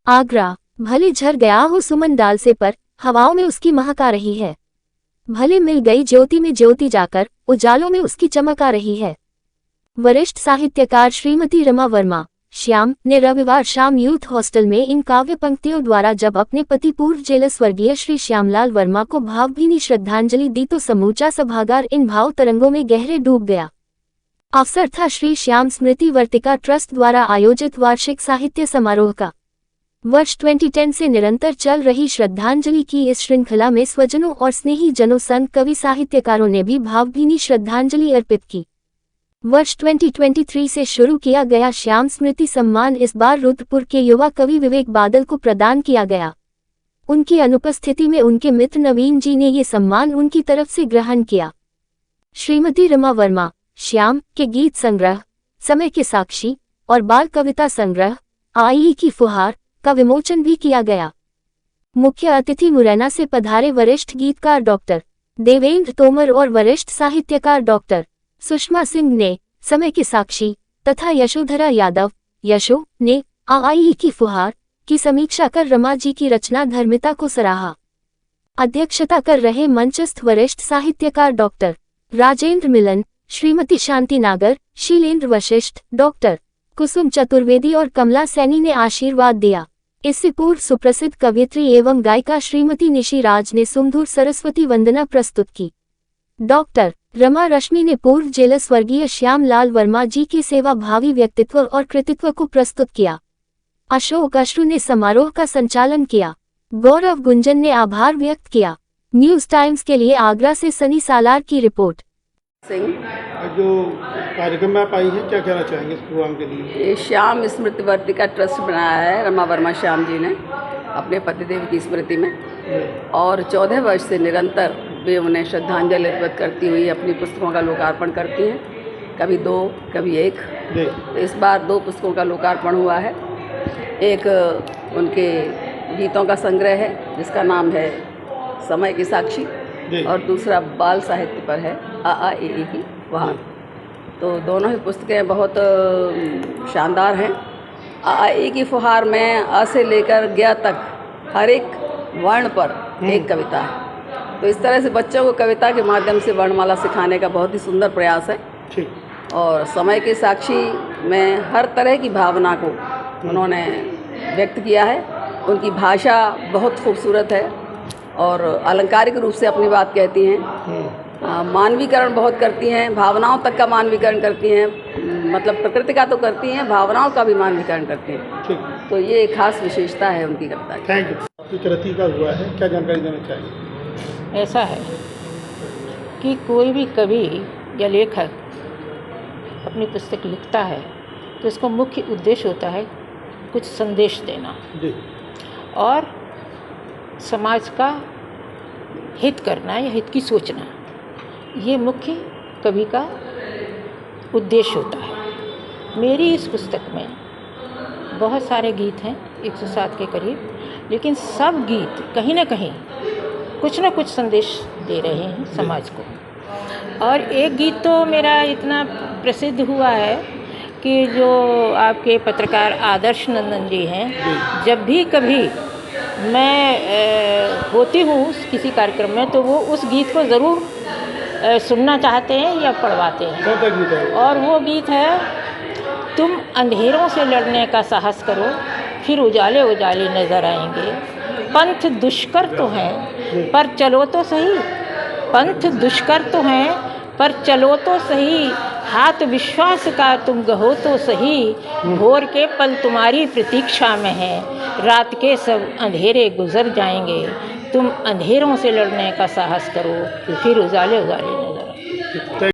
आगरा, भले झर गया हो सुमन डाल से पर, हवाओं में उसकी महक आ रही है। भले मिल गई ज्योति में ज्योति जाकर, उजालों में उसकी चमक आ रही है। वरिष्ठ साहित्यकार श्रीमती रमा वर्मा, श्याम, ने रविवार शाम यूथ हॉस्टल में इन काव्य पंक्तियों द्वारा जब अपने पति पूर्व जेलर स्वर्गीय श्री श्यामलाल वर्मा को भावभीनी श्रद्धांजलि दी तो समूचा सभागार इन भाव तरंगों में गहरे डूब गया। अवसर था श्री श्याम स्मृति वर्तिका ट्रस्ट द्वारा आयोजित वार्षिक साहित्य समारोह का। वर्ष 2010 से निरंतर चल रही श्रद्धांजलि की इस श्रृंखला में स्वजनों और स्नेही जनों संत कवि साहित्यकारों ने भी भावभीनी श्रद्धांजलि अर्पित की। वर्ष 2023 से शुरू किया गया श्याम स्मृति सम्मान इस बार रुद्रपुर के युवा कवि विवेक बादल को प्रदान किया गया। उनकी अनुपस्थिति में उनके मित्र नवीन जी ने ये सम्मान उनकी तरफ से ग्रहण किया। श्रीमती रमा वर्मा, श्याम के गीत संग्रह समय के साक्षी और बाल कविता संग्रह आई की फुहार का विमोचन भी किया गया। मुख्य अतिथि मुरैना से पधारे वरिष्ठ गीतकार डॉक्टर देवेंद्र तोमर और वरिष्ठ साहित्यकार डॉक्टर सुषमा सिंह ने समय के साक्षी तथा यशोधरा यादव यशो ने आई की फुहार की समीक्षा कर रमा जी की रचना धर्मिता को सराहा। अध्यक्षता कर रहे मंचस्थ वरिष्ठ साहित्यकार डॉक्टर राजेंद्र मिलन, श्रीमती शांति नागर, शीलेंद्र वशिष्ठ, डॉक्टर कुसुम चतुर्वेदी और कमला सैनी ने आशीर्वाद दिया। इससे पूर्व सुप्रसिद्ध कवयित्री एवं गायिका श्रीमती निशी राज ने सुमधुर सरस्वती वंदना प्रस्तुत की। डॉक्टर रमा रश्मि ने पूर्व जेलर स्वर्गीय श्यामलाल वर्मा जी के सेवा भावी व्यक्तित्व और कृतित्व को प्रस्तुत किया। अशोक अश्रु ने समारोह का संचालन किया। गौरव गुंजन ने आभार व्यक्त किया। न्यूज टाइम्स के लिए आगरा से सनी सालार की रिपोर्ट। जो कार्यक्रम में आप आई है, क्या कहना चाहेंगे इस प्रोग्राम के लिए? ये श्याम स्मृति वर्तिका ट्रस्ट बनाया है रमा वर्मा श्याम जी ने अपने पतिदेव की स्मृति में, और 14 वर्ष से निरंतर वे उन्हें श्रद्धांजलि अर्पित करती हुई अपनी पुस्तकों का लोकार्पण करती हैं, कभी 2 कभी 1। तो इस बार 2 पुस्तकों का लोकार्पण हुआ है। एक उनके गीतों का संग्रह है जिसका नाम है समय की साक्षी, और दूसरा बाल साहित्य पर है AAEE की फुहार। तो दोनों ही पुस्तकें बहुत शानदार हैं। AAEE की फुहार में अ से लेकर ज्ञ तक हर एक वर्ण पर एक कविता है। तो इस तरह से बच्चों को कविता के माध्यम से वर्णमाला सिखाने का बहुत ही सुंदर प्रयास है। और समय के साक्षी में हर तरह की भावना को उन्होंने व्यक्त किया है। उनकी भाषा बहुत खूबसूरत है और अलंकारिक रूप से अपनी बात कहती हैं। मानवीकरण बहुत करती हैं, भावनाओं तक का मानवीकरण करती हैं, मतलब प्रकृति का तो करती हैं, भावनाओं का भी मानवीकरण करती हैं। तो ये एक खास विशेषता है उनकी कविता की। Thank you. कृति का हुआ है, क्या जानकारी देना चाहिए? ऐसा है कि कोई भी कवि या लेखक अपनी पुस्तक लिखता है तो इसका मुख्य उद्देश्य होता है कुछ संदेश देना और समाज का हित करना या हित की सोचना, ये मुख्य कवि का उद्देश्य होता है। मेरी इस पुस्तक में बहुत सारे गीत हैं, 107 के करीब, लेकिन सब गीत कहीं ना कहीं कुछ ना कुछ संदेश दे रहे हैं समाज को। और एक गीत तो मेरा इतना प्रसिद्ध हुआ है कि जो आपके पत्रकार आदर्श नंदन जी हैं, जब भी कभी मैं होती हूँ किसी कार्यक्रम में तो वो उस गीत को ज़रूर सुनना चाहते हैं या पढ़वाते हैं। और वो गीत है, तुम अंधेरों से लड़ने का साहस करो, फिर उजाले उजाले नज़र आएंगे। पंथ दुष्कर तो हैं पर चलो तो सही, पंथ दुष्कर तो हैं पर चलो तो सही, हाथ विश्वास का तुम गहो तो सही, भोर के पल तुम्हारी प्रतीक्षा में है, रात के सब अंधेरे गुजर जाएंगे, तुम अंधेरों से लड़ने का साहस करो, फिर उजाले उजाले नजर आएंगे।